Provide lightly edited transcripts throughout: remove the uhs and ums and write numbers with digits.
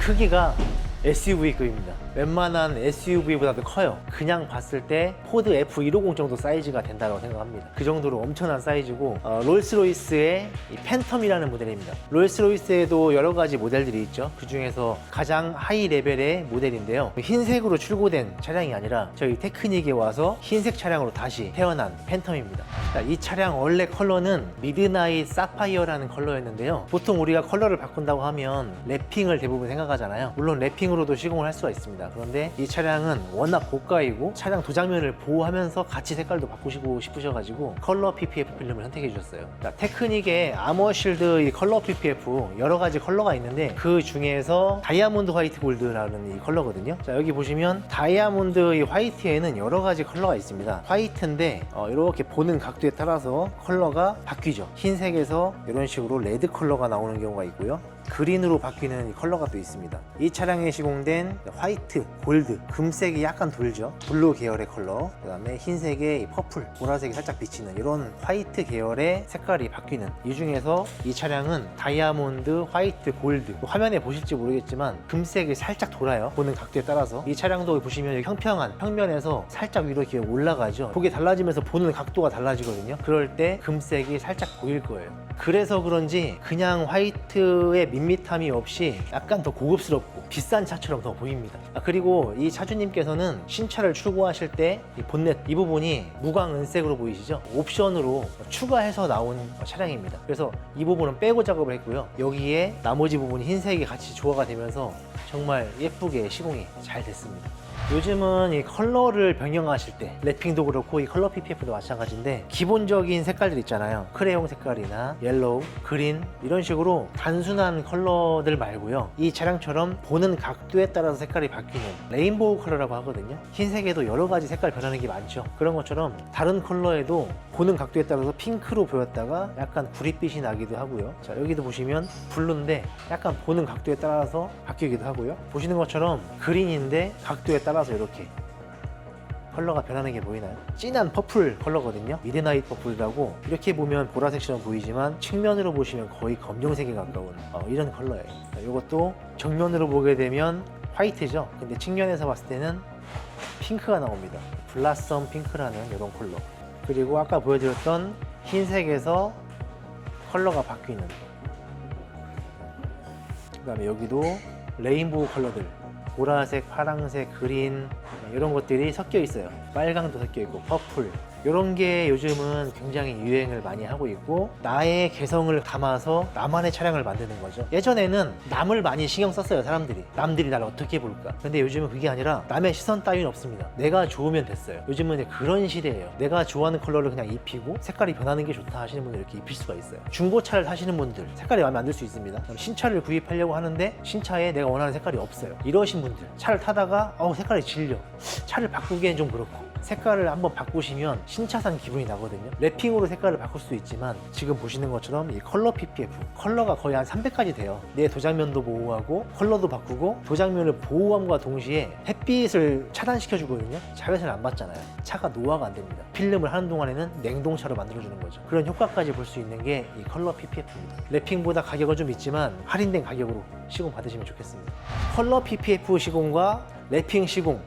크기가 SUV급입니다. 웬만한 SUV보다도 커요. 그냥 봤을 때 포드 F150 정도 사이즈가 된다고 생각합니다. 그 정도로 엄청난 사이즈고 롤스로이스의 이 팬텀이라는 모델입니다. 롤스로이스에도 여러 가지 모델들이 있죠. 그 중에서 가장 하이 레벨의 모델인데요. 흰색으로 출고된 차량이 아니라 저희 테크닉에 와서 흰색 차량으로 다시 태어난 팬텀입니다. 이 차량 원래 컬러는 미드나잇 사파이어라는 컬러였는데요. 보통 우리가 컬러를 바꾼다고 하면 랩핑을 대부분 생각하잖아요. 물론 랩핑으로도 시공을 할 수가 있습니다. 그런데 이 차량은 워낙 고가이고 차량 도장면을 보호하면서 같이 색깔도 바꾸시고 싶으셔가지고 컬러 PPF 필름을 선택해 주셨어요. 테크닉의 아머실드 이 컬러 PPF 여러 가지 컬러가 있는데 그 중에서 다이아몬드 화이트 골드라는 이 컬러거든요. 자, 여기 보시면 다이아몬드 이 화이트에는 여러 가지 컬러가 있습니다. 화이트인데 이렇게 보는 각도에 따라서 컬러가 바뀌죠. 흰색에서 이런 식으로 레드 컬러가 나오는 경우가 있고요. 그린으로 바뀌는 이 컬러가 또 있습니다. 이 차량에 시공된 화이트, 골드, 금색이 약간 돌죠. 블루 계열의 컬러, 그 다음에 흰색의 이 퍼플, 보라색이 살짝 비치는 이런 화이트 계열의 색깔이 바뀌는, 이 중에서 이 차량은 다이아몬드, 화이트, 골드, 화면에 보실지 모르겠지만 금색이 살짝 돌아요. 보는 각도에 따라서. 이 차량도 보시면 평평한 평면에서 살짝 위로 이렇게 올라가죠. 그게 달라지면서 보는 각도가 달라지거든요. 그럴 때 금색이 살짝 보일 거예요. 그래서 그런지 그냥 화이트의 밋밋함이 없이 약간 더 고급스럽고 비싼 차처럼 더 보입니다. 그리고 이 차주님께서는 신차를 출고하실 때 이 본넷 이 부분이 무광 은색으로 보이시죠? 옵션으로 추가해서 나온 차량입니다. 그래서 이 부분은 빼고 작업을 했고요. 여기에 나머지 부분이 흰색이 같이 조화가 되면서 정말 예쁘게 시공이 잘 됐습니다. 요즘은 이 컬러를 변경하실 때 랩핑도 그렇고 이 컬러 PPF도 마찬가지인데 기본적인 색깔들 있잖아요. 크레용 색깔이나 옐로우, 그린 이런 식으로 단순한 컬러들 말고요. 이 차량처럼 보는 각도에 따라서 색깔이 바뀌는 레인보우 컬러라고 하거든요. 흰색에도 여러 가지 색깔 변하는 게 많죠. 그런 것처럼 다른 컬러에도 보는 각도에 따라서 핑크로 보였다가 약간 구릿빛이 나기도 하고요. 자, 여기도 보시면 블루인데 약간 보는 각도에 따라서 바뀌기도 하고요. 보시는 것처럼 그린인데 각도에 따라서 이렇게 컬러가 변하는 게 보이나요? 진한 퍼플 컬러거든요. 미드나잇 퍼플이라고 이렇게 보면 보라색처럼 보이지만 측면으로 보시면 거의 검정색에 가까운 이런 컬러예요. 이것도 정면으로 보게 되면 화이트죠. 근데 측면에서 봤을 때는 핑크가 나옵니다. 블라썸 핑크라는 이런 컬러. 그리고 아까 보여드렸던 흰색에서 컬러가 바뀌는, 그 다음에 여기도 레인보우 컬러들, 보라색, 파랑색, 그린 이런 것들이 섞여 있어요. 빨강도 섞여 있고 퍼플, 이런 게 요즘은 굉장히 유행을 많이 하고 있고 나의 개성을 담아서 나만의 차량을 만드는 거죠. 예전에는 남을 많이 신경 썼어요. 사람들이 남들이 나를 어떻게 볼까. 근데 요즘은 그게 아니라 남의 시선 따위는 없습니다. 내가 좋으면 됐어요. 요즘은 이제 그런 시대예요. 내가 좋아하는 컬러를 그냥 입히고 색깔이 변하는 게 좋다 하시는 분들 이렇게 입힐 수가 있어요. 중고차를 사시는 분들 색깔이 마음에 안 들 수 있습니다. 신차를 구입하려고 하는데 신차에 내가 원하는 색깔이 없어요. 이러신 분들 차를 타다가 색깔이 질려, 차를 바꾸기엔 좀 그렇고, 색깔을 한번 바꾸시면 신차 산 기분이 나거든요. 랩핑으로 색깔을 바꿀 수도 있지만 지금 보시는 것처럼 이 컬러 PPF 컬러가 거의 한 300가지 돼요. 내 도장면도 보호하고 컬러도 바꾸고 도장면을 보호함과 동시에 햇빛을 차단시켜 주거든요. 자외선을 안 받잖아요. 차가 노화가 안 됩니다. 필름을 하는 동안에는 냉동차로 만들어 주는 거죠. 그런 효과까지 볼 수 있는 게 이 컬러 PPF입니다. 랩핑보다 가격은 좀 있지만 할인된 가격으로 시공 받으시면 좋겠습니다. 컬러 PPF 시공과 랩핑 시공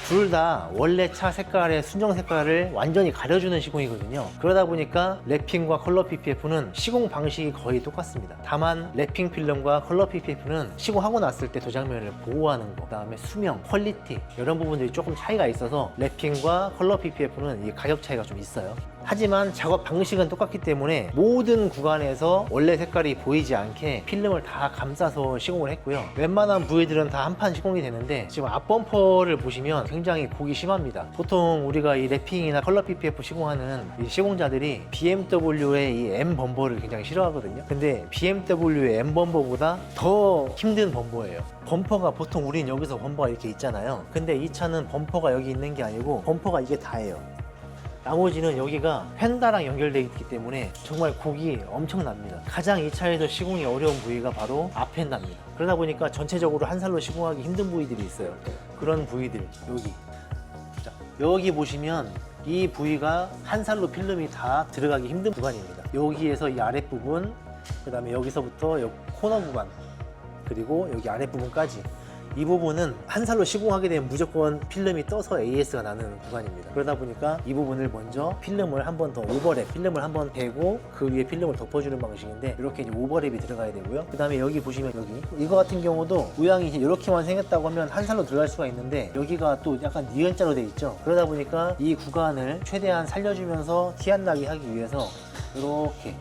둘 다 원래 차 색깔의 순정 색깔을 완전히 가려주는 시공이거든요. 그러다 보니까 랩핑과 컬러 PPF는 시공 방식이 거의 똑같습니다. 다만 랩핑 필름과 컬러 PPF는 시공하고 났을 때 도장면을 보호하는 거, 그 다음에 수명, 퀄리티 이런 부분들이 조금 차이가 있어서 랩핑과 컬러 PPF는 이 가격 차이가 좀 있어요. 하지만 작업 방식은 똑같기 때문에 모든 구간에서 원래 색깔이 보이지 않게 필름을 다 감싸서 시공을 했고요. 웬만한 부위들은 다 한 판 시공이 되는데 지금 앞범퍼를 보시면 굉장히 곡이 심합니다. 보통 우리가 이 랩핑이나 컬러 PPF 시공하는 이 시공자들이 BMW의 이 M 범버를 굉장히 싫어하거든요. 근데 BMW의 M 범버보다 더 힘든 범버예요. 범퍼가 보통 우린 여기서 범퍼가 이렇게 있잖아요. 근데 이 차는 범퍼가 여기 있는 게 아니고 범퍼가 이게 다예요. 나머지는 여기가 휀다랑 연결되어 있기 때문에 정말 곡이 엄청납니다. 가장 이 차에서 시공이 어려운 부위가 바로 앞펜다입니다. 그러다 보니까 전체적으로 한 살로 시공하기 힘든 부위들이 있어요. 그런 부위들 여기, 자, 여기 보시면 이 부위가 한 살로 필름이 다 들어가기 힘든 구간입니다. 여기에서 이 아랫부분, 그 다음에 여기서부터 이 코너 구간, 그리고 여기 아랫부분까지 이 부분은 한 살로 시공하게 되면 무조건 필름이 떠서 AS가 나는 구간입니다. 그러다 보니까 이 부분을 먼저 필름을 한 번 더 오버랩, 필름을 한 번 대고 그 위에 필름을 덮어주는 방식인데 이렇게 이제 오버랩이 들어가야 되고요. 그 다음에 여기 보시면 여기 이거 같은 경우도 모양이 이제 이렇게만 생겼다고 하면 한 살로 들어갈 수가 있는데 여기가 또 약간 니은자로 돼 있죠. 그러다 보니까 이 구간을 최대한 살려주면서 티 안 나게 하기 위해서 이렇게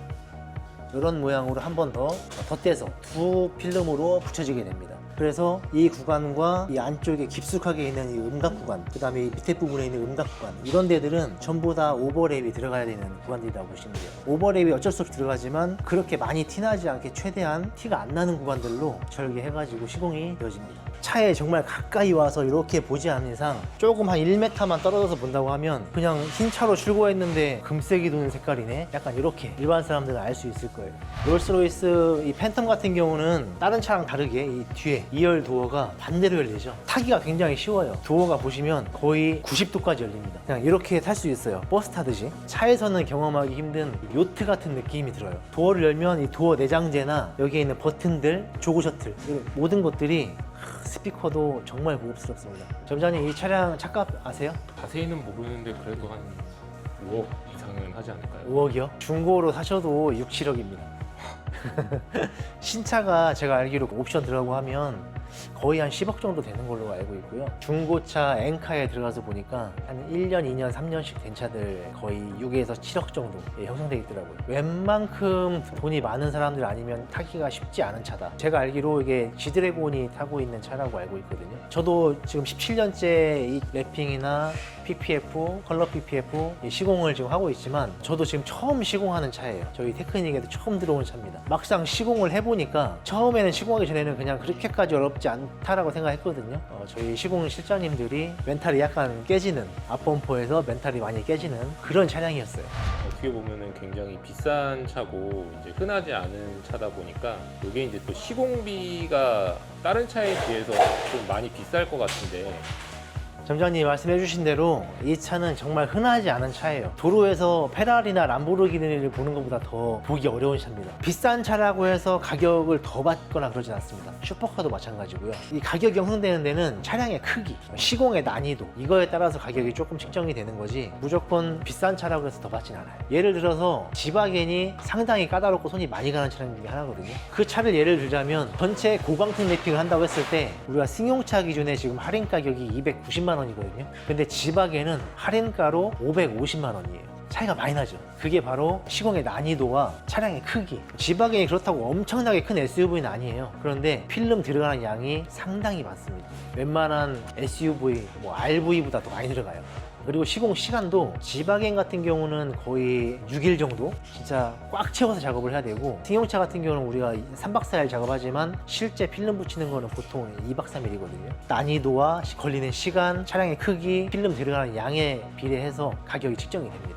이런 모양으로 한 번 더 덧대서 두 필름으로 붙여지게 됩니다. 그래서 이 구간과 이 안쪽에 깊숙하게 있는 이 음각 구간, 그 다음에 이 밑에 부분에 있는 음각 구간, 이런 데들은 전부 다 오버랩이 들어가야 되는 구간들이라고 보시면 돼요. 오버랩이 어쩔 수 없이 들어가지만 그렇게 많이 티나지 않게 최대한 티가 안 나는 구간들로 절개해가지고 시공이 되어집니다. 차에 정말 가까이 와서 이렇게 보지 않는 이상 조금 한 1m만 떨어져서 본다고 하면 그냥 흰 차로 출고했는데 금색이 도는 색깔이네, 약간 이렇게 일반 사람들은 알 수 있을 거예요. 롤스로이스 이 팬텀 같은 경우는 다른 차랑 다르게 이 뒤에 2열 도어가 반대로 열리죠. 타기가 굉장히 쉬워요. 도어가 보시면 거의 90도까지 열립니다. 그냥 이렇게 탈 수 있어요. 버스 타듯이. 차에서는 경험하기 힘든 요트 같은 느낌이 들어요. 도어를 열면 이 도어 내장재나 여기에 있는 버튼들, 조그 셔틀, 이런 모든 것들이 스피커도 정말 고급스럽습니다. 점장님, 이 차량 차값 아세요? 자세히는 모르는데 그래도 한 5억 이상은 하지 않을까요? 5억이요? 중고로 사셔도 6, 7억입니다. 신차가 제가 알기로 옵션 들어가고 하면 거의 한 10억 정도 되는 걸로 알고 있고요. 중고차 엔카에 들어가서 보니까 한 1년, 2년, 3년씩 된 차들 거의 6에서 7억 정도 형성되어 있더라고요. 웬만큼 돈이 많은 사람들 아니면 타기가 쉽지 않은 차다. 제가 알기로 이게 G드래곤이 타고 있는 차라고 알고 있거든요. 저도 지금 17년째 이 랩핑이나 PPF, 컬러 PPF 시공을 지금 하고 있지만 저도 지금 처음 시공하는 차예요. 저희 테크닉에도 처음 들어온 차입니다. 막상 시공을 해보니까 처음에는 시공하기 전에는 그냥 그렇게까지 어렵지 않다라고 생각했거든요. 저희 시공 실장님들이 멘탈이 약간 깨지는, 앞범퍼에서 멘탈이 많이 깨지는 그런 차량이었어요. 어떻게 보면은 굉장히 비싼 차고 이제 흔하지 않은 차다 보니까 이게 이제 또 시공비가 다른 차에 비해서 좀 많이 비쌀 것 같은데 점장님 말씀해 주신 대로 이 차는 정말 흔하지 않은 차예요. 도로에서 페라리나 람보르기니를 보는 것보다 더 보기 어려운 차입니다. 비싼 차라고 해서 가격을 더 받거나 그러진 않습니다. 슈퍼카도 마찬가지고요. 이 가격이 형성되는 데는 차량의 크기, 시공의 난이도, 이거에 따라서 가격이 조금 측정이 되는 거지 무조건 비싼 차라고 해서 더 받진 않아요. 예를 들어서 지바겐이 상당히 까다롭고 손이 많이 가는 차량 중에 하나거든요. 그 차를 예를 들자면 전체 고광택 랩핑을 한다고 했을 때 우리가 승용차 기준에 지금 할인 가격이 290만 원이거든요. 근데 지바겐은 할인가로 550만 원이에요. 차이가 많이 나죠. 그게 바로 시공의 난이도와 차량의 크기. 지바겐이 그렇다고 엄청나게 큰 SUV는 아니에요. 그런데 필름 들어가는 양이 상당히 많습니다. 웬만한 SUV, RV보다 더 많이 들어가요. 그리고 시공 시간도 지바겐 같은 경우는 거의 6일 정도 진짜 꽉 채워서 작업을 해야 되고, 승용차 같은 경우는 우리가 3박 4일 작업하지만 실제 필름 붙이는 거는 보통 2박 3일이거든요. 난이도와 걸리는 시간, 차량의 크기, 필름 들어가는 양에 비례해서 가격이 측정이 됩니다.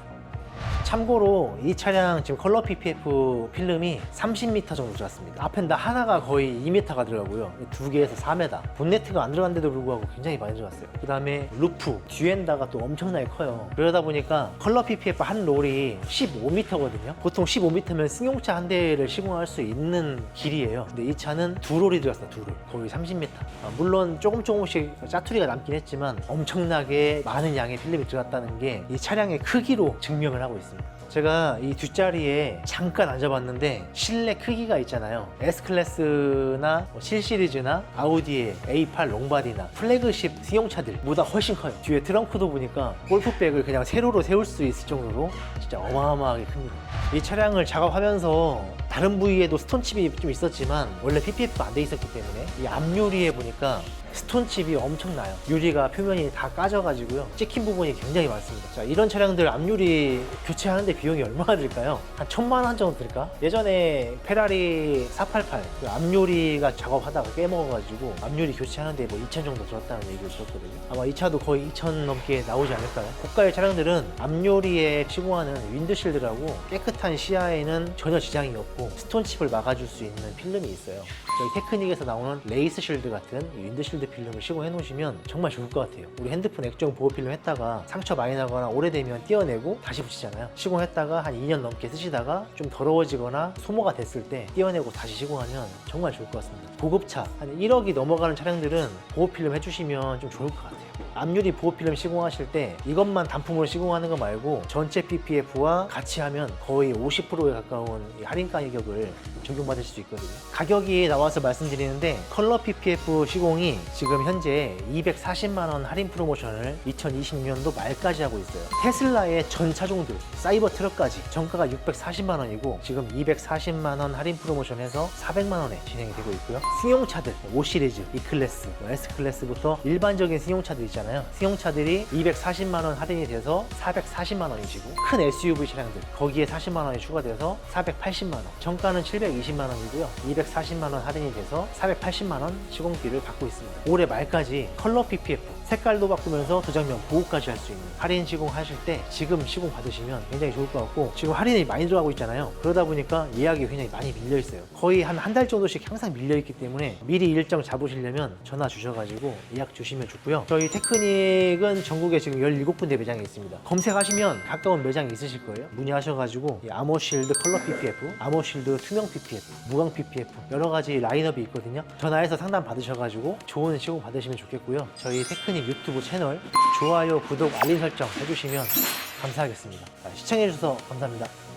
참고로 이 차량 지금 컬러 PPF 필름이 30m 정도 들어갔습니다. 앞엔다 하나가 거의 2m가 들어가고요. 두 개에서 4m. 본네트가 안 들어간데도 불구하고 굉장히 많이 들어갔어요. 그 다음에 루프, 뒤엔다가 또 엄청나게 커요. 그러다 보니까 컬러 PPF 한 롤이 15m거든요. 보통 15m면 승용차 한 대를 시공할 수 있는 길이에요. 근데 이 차는 두 롤이 들어갔어요. 두 롤. 거의 30m. 물론 조금씩 짜투리가 남긴 했지만 엄청나게 많은 양의 필름이 들어갔다는 게 이 차량의 크기로 증명을 하고 있습니다. 제가 이 뒷자리에 잠깐 앉아봤는데 실내 크기가 있잖아요. S클래스나 7시리즈나 아우디의 A8 롱바디나 플래그십 승용차들보다 훨씬 커요. 뒤에 트렁크도 보니까 골프백을 그냥 세로로 세울 수 있을 정도로 진짜 어마어마하게 큽니다. 이 차량을 작업하면서 다른 부위에도 스톤칩이 좀 있었지만 원래 PPF가 안 돼 있었기 때문에 이 앞유리에 보니까 스톤칩이 엄청나요. 유리가 표면이 다 까져가지고요. 찍힌 부분이 굉장히 많습니다. 자, 이런 차량들 앞유리 교체하는데 비용이 얼마나 들까요? 한 1000만 원 정도 들까? 예전에 페라리 488 그 앞유리가 작업하다가 깨먹어가지고 앞유리 교체하는데 2000 정도 들었다는 얘기를 들었거든요. 아마 이 차도 거의 2000 넘게 나오지 않을까요? 고가의 차량들은 앞유리에 시공하는 윈드실드라고 깨끗한 시야에는 전혀 지장이 없고 있고 스톤칩을 막아줄 수 있는 필름이 있어요. 저희 테크닉에서 나오는 레이스 실드 같은 이 윈드실드 필름을 시공해 놓으시면 정말 좋을 것 같아요. 우리 핸드폰 액정 보호 필름 했다가 상처 많이 나거나 오래되면 떼어내고 다시 붙이잖아요. 시공했다가 한 2년 넘게 쓰시다가 좀 더러워지거나 소모가 됐을 때 떼어내고 다시 시공하면 정말 좋을 것 같습니다. 고급차 한 1억이 넘어가는 차량들은 보호 필름 해주시면 좀 좋을 것 같아요. 앞유리 보호 필름 시공하실 때 이것만 단품으로 시공하는 거 말고 전체 PPF와 같이 하면 거의 50%에 가까운 이 할인 가격을 적용받을 수 있거든요. 가격이 나와서 말씀드리는데 컬러 PPF 시공이 지금 현재 240만 원 할인 프로모션을 2020년도 말까지 하고 있어요. 테슬라의 전 차종들, 사이버 트럭까지 정가가 640만 원이고 지금 240만 원 할인 프로모션에서 400만 원에 진행이 되고 있고요. 승용차들 5 시리즈, E 클래스, S 클래스부터 일반적인 승용차들 있잖아요. 승용차들이 240만 원 할인이 돼서 440만 원이시고 큰 SUV 차량들 거기에 40만 원이 추가돼서 480만 원. 정가는 720만 원이고요. 240만 원 할인이 돼서 480만 원 시공비를 받고 있습니다. 올해 말까지 컬러 PPF 색깔도 바꾸면서 도장면 보호까지 할 수 있는 할인 시공하실 때 지금 시공 받으시면 굉장히 좋을 것 같고 지금 할인이 많이 들어가고 있잖아요. 그러다 보니까 예약이 굉장히 많이 밀려 있어요. 거의 한 달 정도씩 항상 밀려 있기 때문에 미리 일정 잡으시려면 전화 주셔가지고 예약 주시면 좋고요. 저희 테크닉은 전국에 지금 17군데 매장이 있습니다. 검색하시면 가까운 매장이 있으실 거예요. 문의하셔가지고 이 아머실드 컬러 PPF, 아머실드 투명 PPF, 무광 PPF 여러 가지 라인업이 있거든요. 전화해서 상담 받으셔가지고 좋은 시공 받으시면 좋겠고요. 저희 테크닉 유튜브 채널 좋아요, 구독, 알림 설정 해주시면 감사하겠습니다. 시청해주셔서 감사합니다.